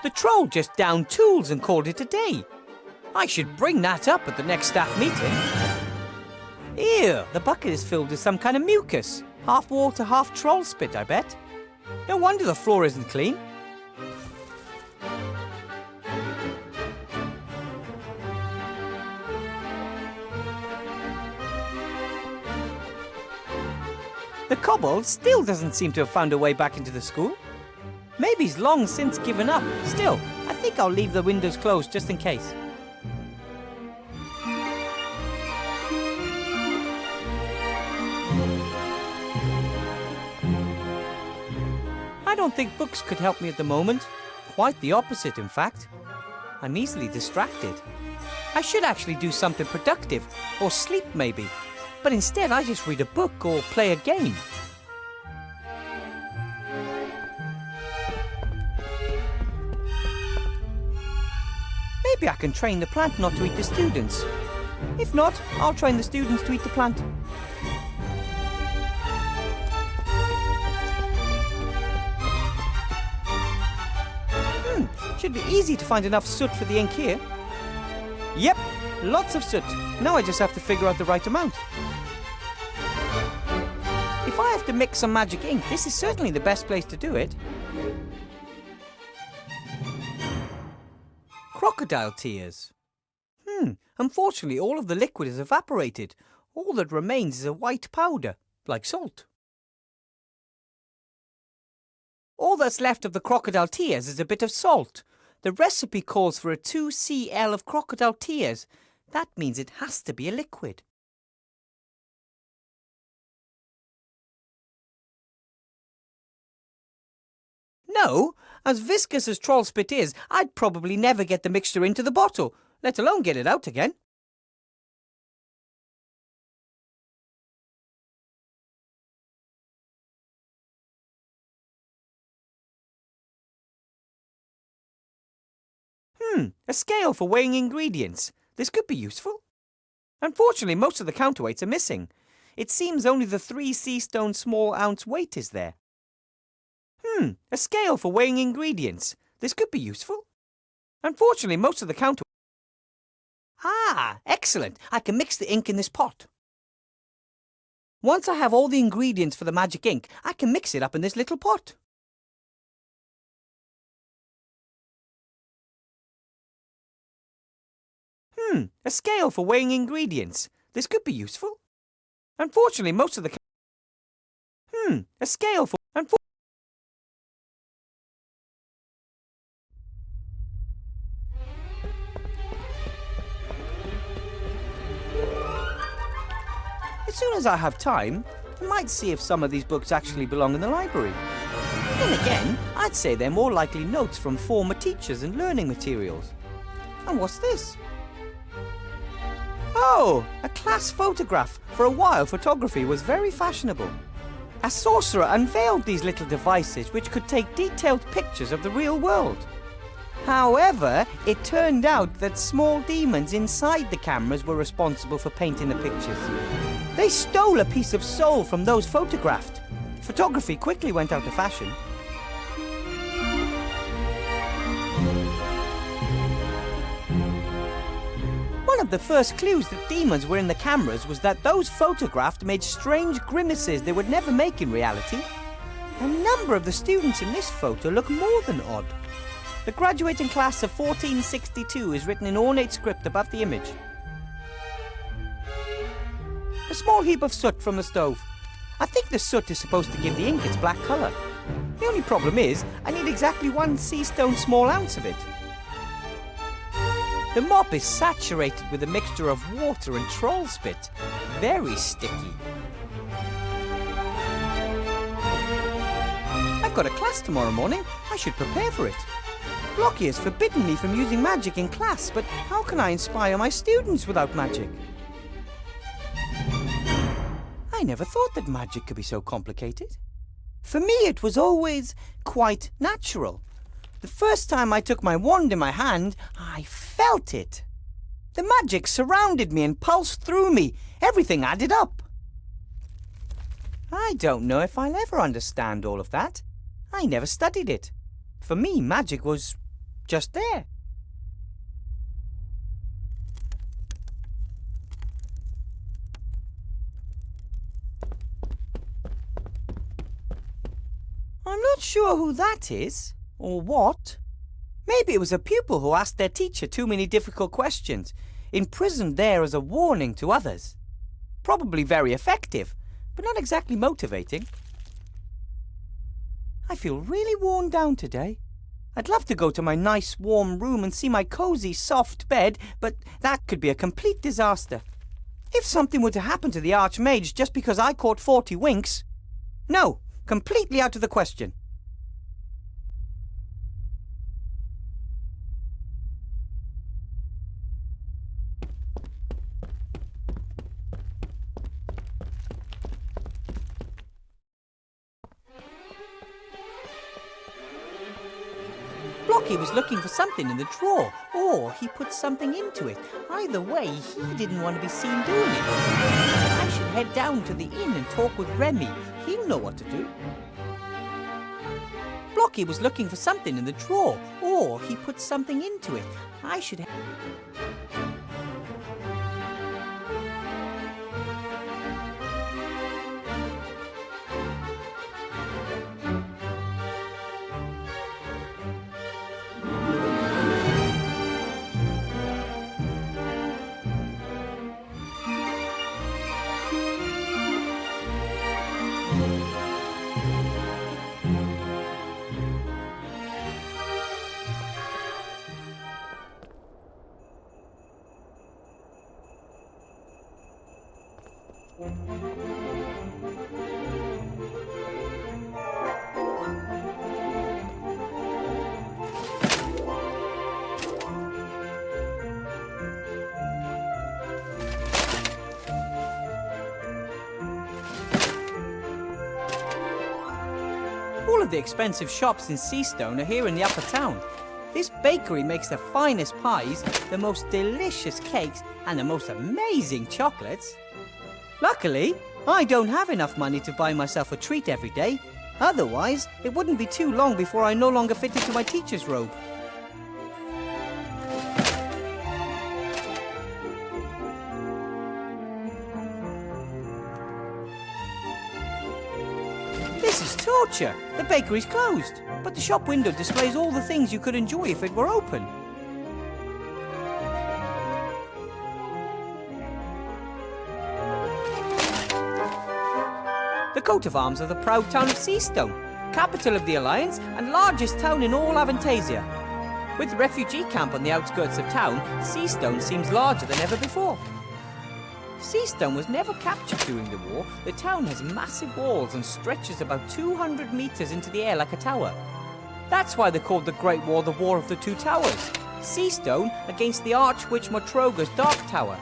The troll just downed tools and called it a day. I should bring that up at the next staff meeting. Ew, the bucket is filled with some kind of mucus. Half water, half troll spit, I bet. No wonder the floor isn't clean. The kobold still doesn't seem to have found a way back into the school. Maybe he's long since given up. Still, I think I'll leave the windows closed just in case. I don't think books could help me at the moment. Quite the opposite, in fact. I'm easily distracted. I should actually do something productive, or sleep maybe. But instead I just read a book or play a game. Maybe I can train the plant not to eat the students. If not, I'll train the students to eat the plant. Should be easy to find enough soot for the ink here. Yep, lots of soot. Now I just have to figure out the right amount. If I have to mix some magic ink, this is certainly the best place to do it. Crocodile tears. Unfortunately, all of the liquid has evaporated. All that remains is a white powder, like salt. All that's left of the crocodile tears is a bit of salt. The recipe calls for a 2 cl of crocodile tears. That means it has to be a liquid. No, as viscous as troll spit is, I'd probably never get the mixture into the bottle, let alone get it out again. A scale for weighing ingredients. This could be useful. Unfortunately, most of the counterweights are missing. It seems only the 3 sea stone small ounce weight is there. A scale for weighing ingredients. This could be useful. Unfortunately, most of the counter... Ah, excellent. I can mix the ink in this pot. Once I have all the ingredients for the magic ink, I can mix it up in this little pot. A scale for weighing ingredients. This could be useful. Unfortunately, most of the... a scale for... As soon as I have time, I might see if some of these books actually belong in the library. Then again, I'd say they're more likely notes from former teachers and learning materials. And what's this? Oh, a class photograph. For a while, photography was very fashionable. A sorcerer unveiled these little devices which could take detailed pictures of the real world. However, it turned out that small demons inside the cameras were responsible for painting the pictures. They stole a piece of soul from those photographed. Photography quickly went out of fashion. One of the first clues that demons were in the cameras was that those photographed made strange grimaces they would never make in reality. A number of the students in this photo look more than odd. The graduating class of 1462 is written in ornate script above the image. A small heap of soot from the stove. I think the soot is supposed to give the ink its black colour. The only problem is, I need exactly 1 sea stone small ounce of it. The mop is saturated with a mixture of water and troll spit. Very sticky. I've got a class tomorrow morning. I should prepare for it. Blocky has forbidden me from using magic in class, but how can I inspire my students without magic? I never thought that magic could be so complicated. For me, it was always quite natural. The first time I took my wand in my hand, I felt it. The magic surrounded me and pulsed through me. Everything added up. I don't know if I'll ever understand all of that. I never studied it. For me, magic was just there. I'm not sure who that is, or what. Maybe it was a pupil who asked their teacher too many difficult questions, imprisoned there as a warning to others. Probably very effective, but not exactly motivating. I feel really worn down today. I'd love to go to my nice warm room and see my cozy soft bed, but that could be a complete disaster. If something were to happen to the Archmage just because I caught 40 winks, no, completely out of the question. Blocky was looking for something in the drawer, or he put something into it. Either way, he didn't want to be seen doing it. I should head down to the inn and talk with Remy. He'll know what to do. Blocky was looking for something in the drawer, or he put something into it. I should... All of the expensive shops in Seastone are here in the upper town. This bakery makes the finest pies, the most delicious cakes, and the most amazing chocolates. Luckily, I don't have enough money to buy myself a treat every day. Otherwise, it wouldn't be too long before I no longer fit into my teacher's robe. This is torture. The bakery's closed, but the shop window displays all the things you could enjoy if it were open. The coat of arms of the proud town of Seastone, capital of the Alliance and largest town in all Avantasia. With the refugee camp on the outskirts of town, Seastone seems larger than ever before. Seastone was never captured during the war. The town has massive walls and stretches about 200 meters into the air like a tower. That's why they called the Great War the War of the Two Towers. Seastone against the Archwitch Motroga's Dark Tower.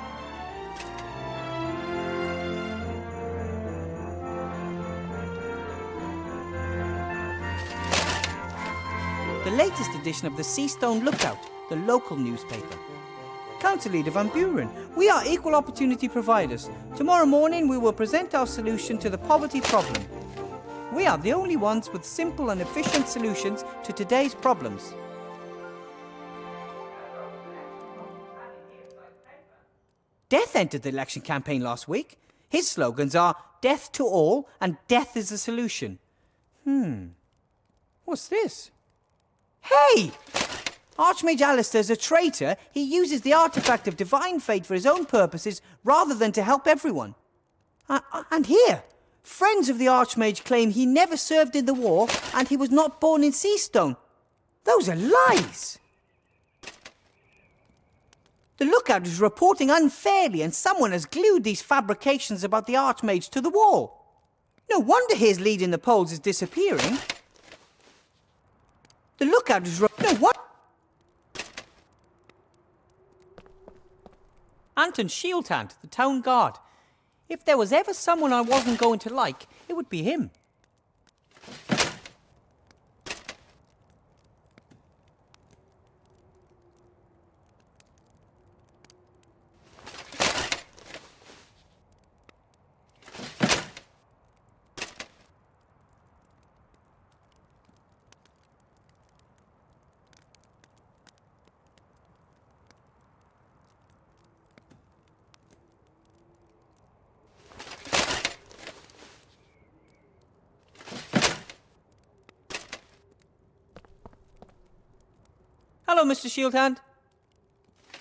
The latest edition of the Seastone Lookout, the local newspaper. Council Leader Van Buren, we are equal opportunity providers. Tomorrow morning we will present our solution to the poverty problem. We are the only ones with simple and efficient solutions to today's problems. Death entered the election campaign last week. His slogans are death to all and death is the solution. What's this? Hey! Archmage Alistair's a traitor. He uses the artifact of divine fate for his own purposes rather than to help everyone. And here, friends of the Archmage claim he never served in the war and he was not born in Seastone. Those are lies. The Lookout is reporting unfairly and someone has glued these fabrications about the Archmage to the wall. No wonder his lead in the polls is disappearing. The Lookout is... No, what? Anton Shieldhand, the town guard. If there was ever someone I wasn't going to like, it would be him. Hello, Mr. Shieldhand.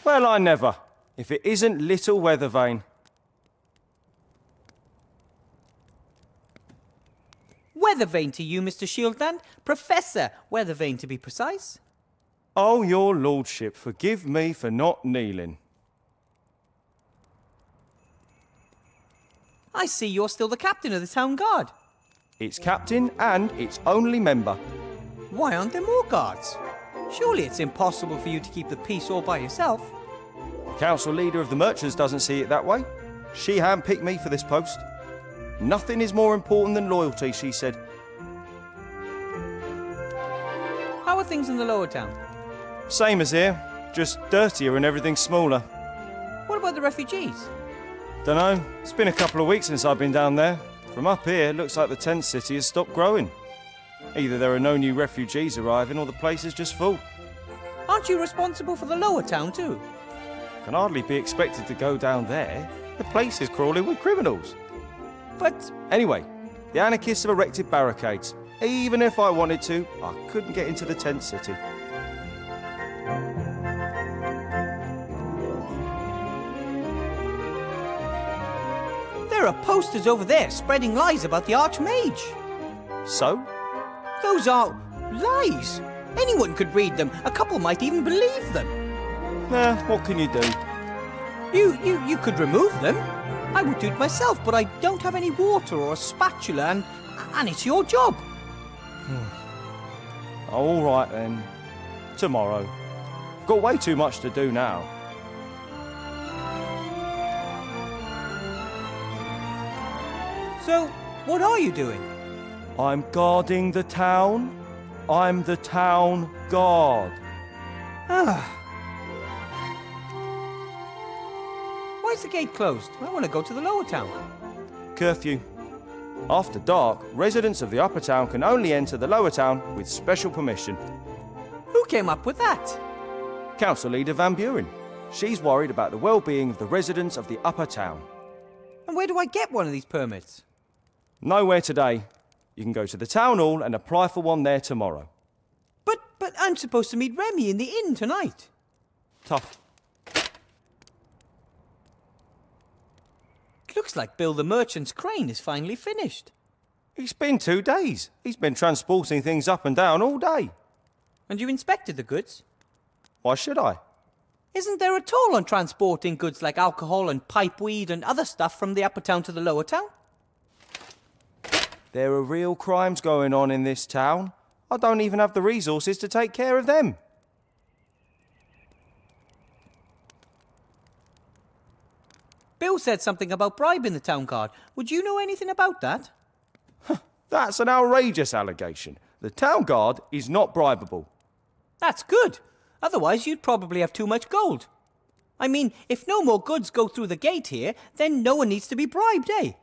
Well, I never. If it isn't little Weathervane. Weathervane to you, Mr. Shieldhand. Professor Weathervane, to be precise. Oh, your lordship, forgive me for not kneeling. I see you're still the captain of the town guard. It's captain and its only member. Why aren't there more guards? Surely it's impossible for you to keep the peace all by yourself. The council leader of the merchants doesn't see it that way. She handpicked me for this post. Nothing is more important than loyalty, she said. How are things in the lower town? Same as here, just dirtier and everything smaller. What about the refugees? Dunno, it's been a couple of weeks since I've been down there. From up here, it looks like the tent city has stopped growing. Either there are no new refugees arriving or the place is just full. Aren't you responsible for the lower town too? Can hardly be expected to go down there. The place is crawling with criminals. But Anyway, the anarchists have erected barricades. Even if I wanted to, I couldn't get into the tent city. there are posters over there spreading lies about the Archmage. So? Those are lies. Anyone could read them. A couple might even believe them. What can you do? You could remove them. I would do it myself, but I don't have any water or a spatula, and it's your job. All right then. Tomorrow. I've got way too much to do now. So, what are you doing? I'm guarding the town. I'm the town guard. Why is the gate closed? I want to go to the lower town. Curfew. After dark, residents of the upper town can only enter the lower town with special permission. Who came up with that? Council leader Van Buren. She's worried about the well-being of the residents of the upper town. And where do I get one of these permits? Nowhere today. You can go to the town hall and apply for one there tomorrow. But I'm supposed to meet Remy in the inn tonight. Tough. It looks like Bill the Merchant's crane is finally finished. It's been 2 days. He's been transporting things up and down all day. And you inspected the goods? Why should I? Isn't there a toll on transporting goods like alcohol and pipeweed and other stuff from the upper town to the lower town? There are real crimes going on in this town. I don't even have the resources to take care of them. Bill said something about bribing the town guard. Would you know anything about that? That's an outrageous allegation. The town guard is not bribable. That's good. Otherwise, you'd probably have too much gold. I mean, if no more goods go through the gate here, then no one needs to be bribed, eh?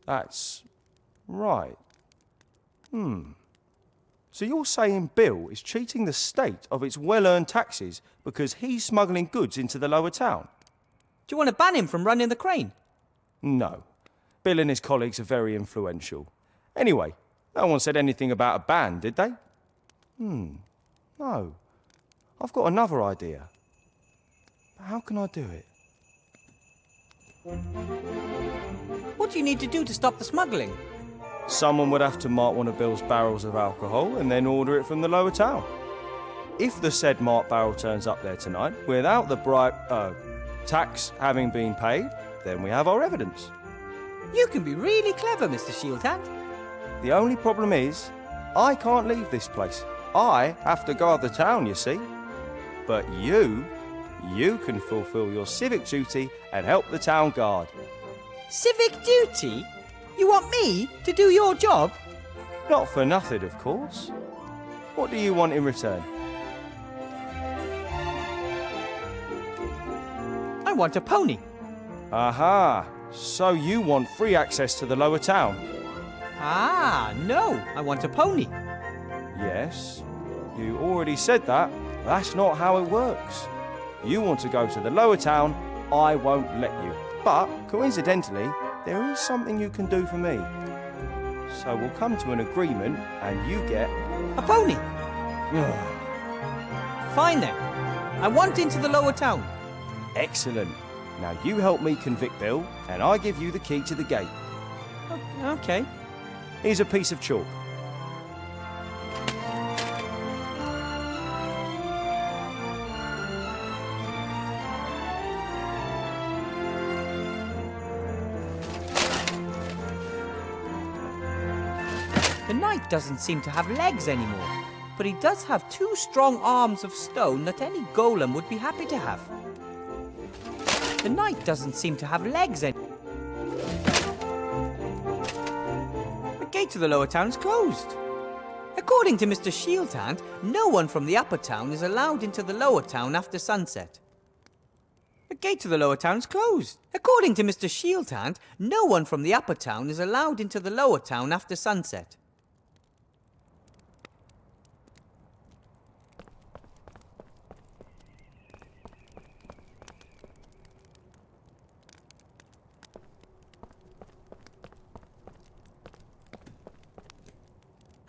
That's right. So you're saying Bill is cheating the state of its well-earned taxes because he's smuggling goods into the lower town? Do you want to ban him from running the crane? No. Bill and his colleagues are very influential. Anyway, no one said anything about a ban, did they? No. I've got another idea. But how can I do it? What do you need to do to stop the smuggling? Someone would have to mark one of Bill's barrels of alcohol and then order it from the lower town. If the said marked barrel turns up there tonight without the tax having been paid, then we have our evidence. You can be really clever, Mr. Shieldhand. The only problem is, I can't leave this place. I have to guard the town, you see. But you can fulfill your civic duty and help the town guard. Civic duty? You want me to do your job? Not for nothing, of course. What do you want in return? I want a pony. Aha! So you want free access to the lower town? No, I want a pony. Yes, you already said that. That's not how it works. You want to go to the lower town, I won't let you. But, coincidentally, there is something you can do for me. So we'll come to an agreement and you get... A pony? Fine then. I want into the lower town. Excellent. Now you help me convict Bill, and I give you the key to the gate. Okay. Here's a piece of chalk. The knight doesn't seem to have legs anymore, but he does have 2 strong arms of stone that any golem would be happy to have. The knight doesn't seem to have legs anymore. The gate to the lower town is closed. According to Mr. Shieldhand, no one from the upper town is allowed into the lower town after sunset. The gate to the lower town is closed. According to Mr. Shieldhand, no one from the upper town is allowed into the lower town after sunset.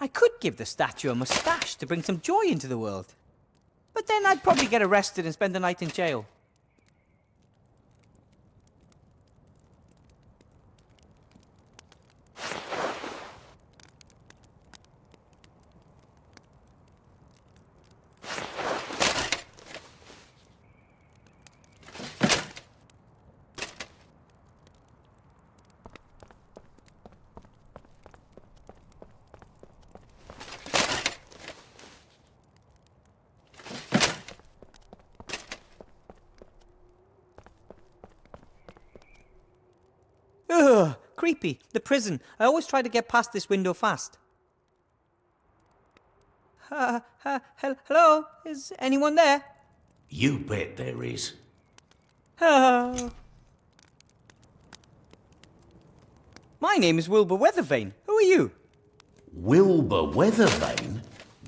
I could give the statue a moustache to bring some joy into the world. But then I'd probably get arrested and spend the night in jail. Ugh, creepy. The prison. I always try to get past this window fast. Hello? Is anyone there? You bet there is. My name is Wilbur Weathervane. Who are you? Wilbur Weathervane?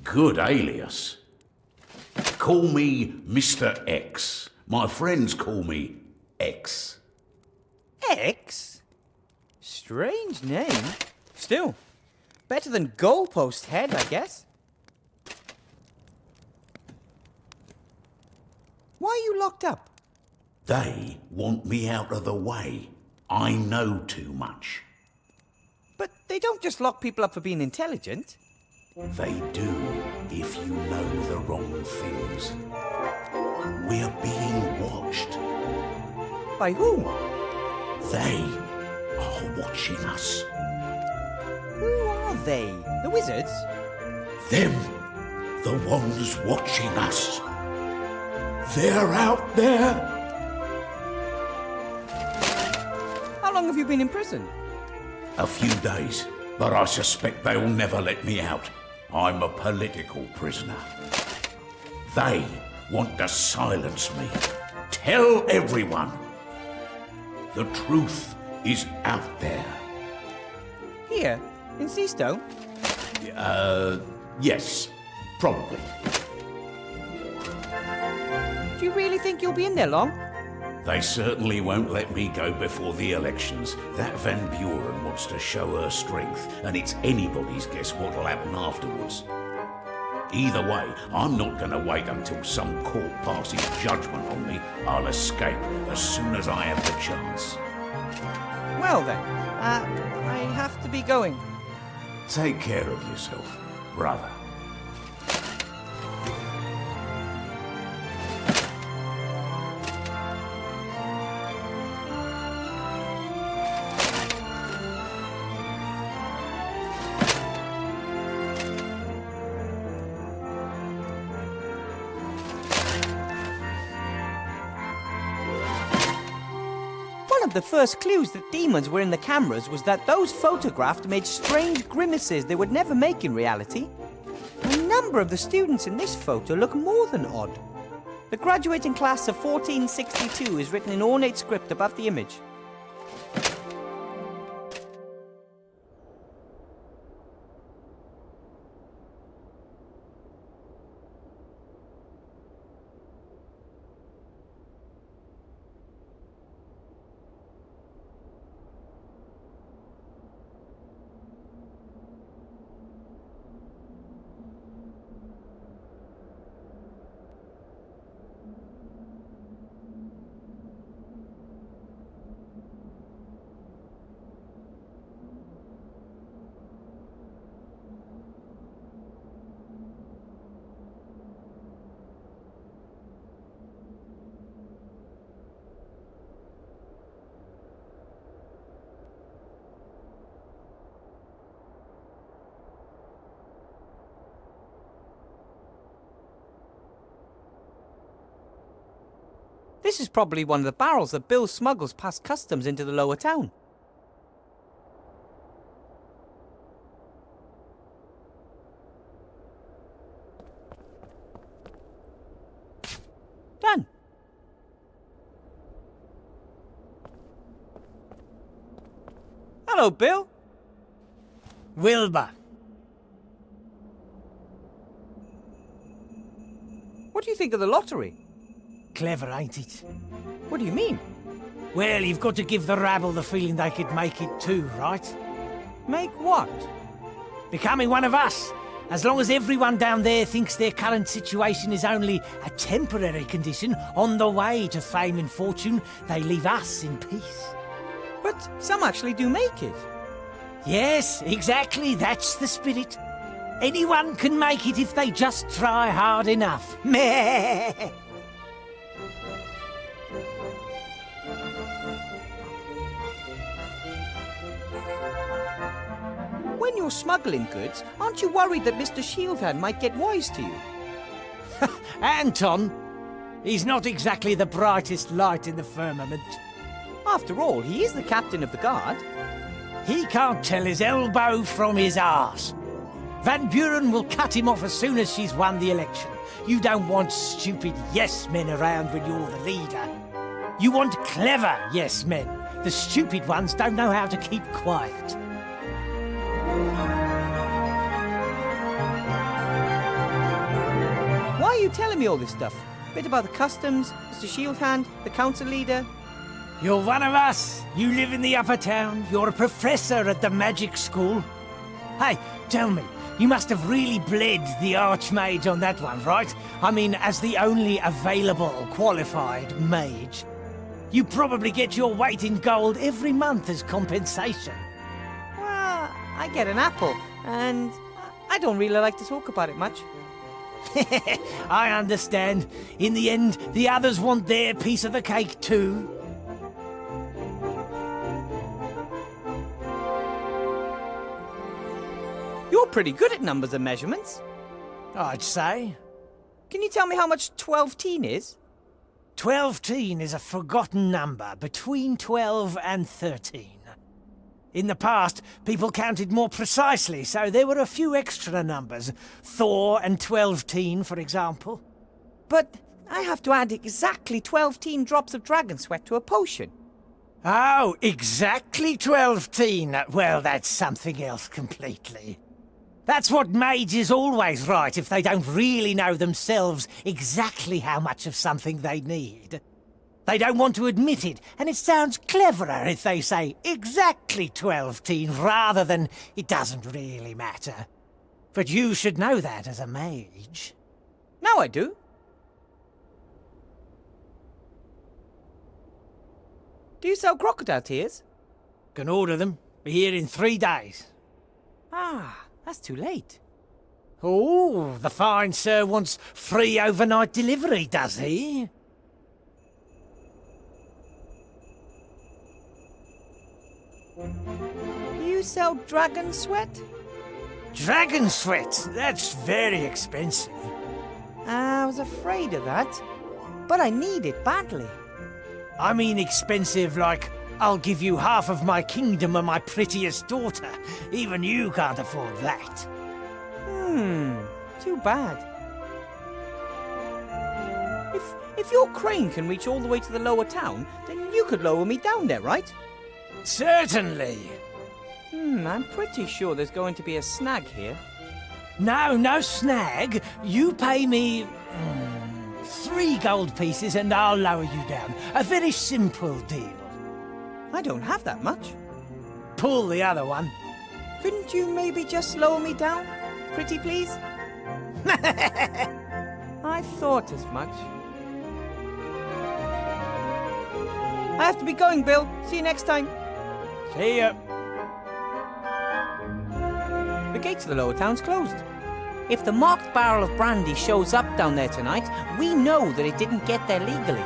Good alias. Call me Mr. X. My friends call me X. X? Strange name. Still, better than Goalpost Head, I guess. Why are you locked up? They want me out of the way. I know too much. But they don't just lock people up for being intelligent. They do if you know the wrong things. We're being watched. By whom? They are watching us. Who are they? The wizards? Them, the ones watching us. They're out there. How long have you been in prison? A few days, but I suspect they'll never let me out. I'm a political prisoner. They want to silence me. Tell everyone. The truth is out there. Here, in Seastone? Yes, probably. Do you really think you'll be in there long? They certainly won't let me go before the elections. That Van Buren wants to show her strength, and it's anybody's guess what'll happen afterwards. Either way, I'm not going to wait until some court passes judgment on me. I'll escape as soon as I have the chance. Well then, I have to be going. Take care of yourself, brother. One of the first clues that demons were in the cameras was that those photographed made strange grimaces they would never make in reality. A number of the students in this photo look more than odd. The graduating class of 1462 is written in ornate script above the image. This is probably one of the barrels that Bill smuggles past customs into the lower town. Done. Hello, Bill. Wilbur. What do you think of the lottery? Clever, ain't it? What do you mean? Well, you've got to give the rabble the feeling they could make it too, right? Make what? Becoming one of us. As long as everyone down there thinks their current situation is only a temporary condition on the way to fame and fortune, they leave us in peace. But some actually do make it. Yes, exactly, that's the spirit. Anyone can make it if they just try hard enough. Meh. When you're smuggling goods, aren't you worried that Mr. Shieldhand might get wise to you? Anton, he's not exactly the brightest light in the firmament. After all, he is the captain of the guard. He can't tell his elbow from his arse. Van Buren will cut him off as soon as she's won the election. You don't want stupid yes-men around when you're the leader. You want clever yes-men. The stupid ones don't know how to keep quiet. Why are you telling me all this stuff? Bit about the customs, Mr. Shieldhand, the council leader. You're one of us. You live in the upper town. You're a professor at the magic school. Hey, tell me, you must have really bled the Archmage on that one, right? I mean, as the only available qualified mage. You probably get your weight in gold every month as compensation. Well, I get an apple, and I don't really like to talk about it much. I understand. In the end, the others want their piece of the cake too. You're pretty good at numbers and measurements. I'd say. Can you tell me how much 12-teen is? 12-teen is a forgotten number, between 12 and 13. In the past, people counted more precisely, so there were a few extra numbers. Thor and 12-teen, for example. But I have to add exactly 12-teen drops of dragon sweat to a potion. Oh, exactly 12-teen. Well, that's something else completely. That's what mages always write if they don't really know themselves exactly how much of something they need. They don't want to admit it, and it sounds cleverer if they say exactly 12-teen rather than it doesn't really matter. But you should know that as a mage. Now I do. Do you sell crocodile tears? Can order them. Be here in 3 days. Ah, that's too late. Oh, the fine sir wants free overnight delivery, does he? You sell dragon sweat? Dragon sweat? That's very expensive. I was afraid of that. But I need it badly. I mean expensive like, I'll give you half of my kingdom and my prettiest daughter. Even you can't afford that. Too bad. If your crane can reach all the way to the lower town, then you could lower me down there, right? Certainly. I'm pretty sure there's going to be a snag here. No snag. You pay me 3 gold pieces and I'll lower you down. A very simple deal. I don't have that much. Pull the other one. Couldn't you maybe just lower me down? Pretty please? I thought as much. I have to be going, Bill. See you next time. See ya. The gate to the lower town's closed. If the marked barrel of brandy shows up down there tonight, we know that it didn't get there legally.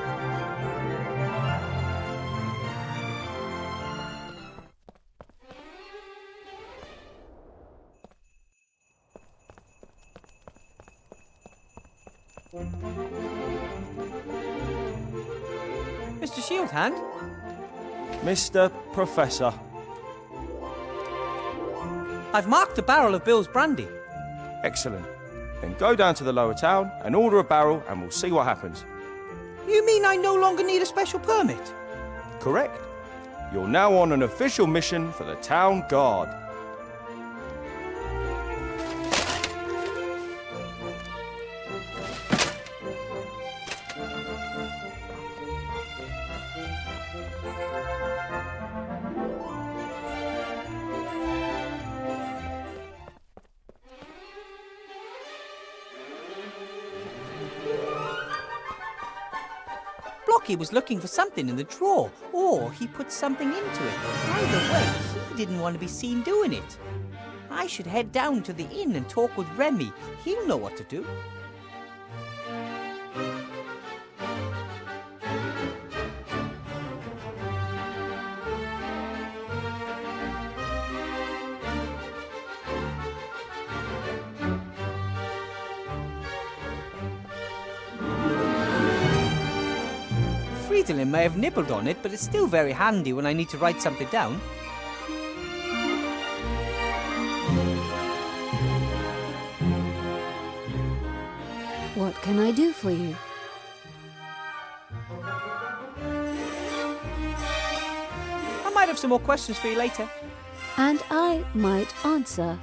Mr. Shieldhand? Mr. Professor. I've marked a barrel of Bill's brandy. Excellent. Then go down to the lower town and order a barrel and we'll see what happens. You mean I no longer need a special permit? Correct. You're now on an official mission for the town guard. Blocky was looking for something in the drawer, or he put something into it. Either way, he didn't want to be seen doing it. I should head down to the inn and talk with Remy. He'll know what to do. Fridolin may have nibbled on it, but it's still very handy when I need to write something down. What can I do for you? I might have some more questions for you later. And I might answer.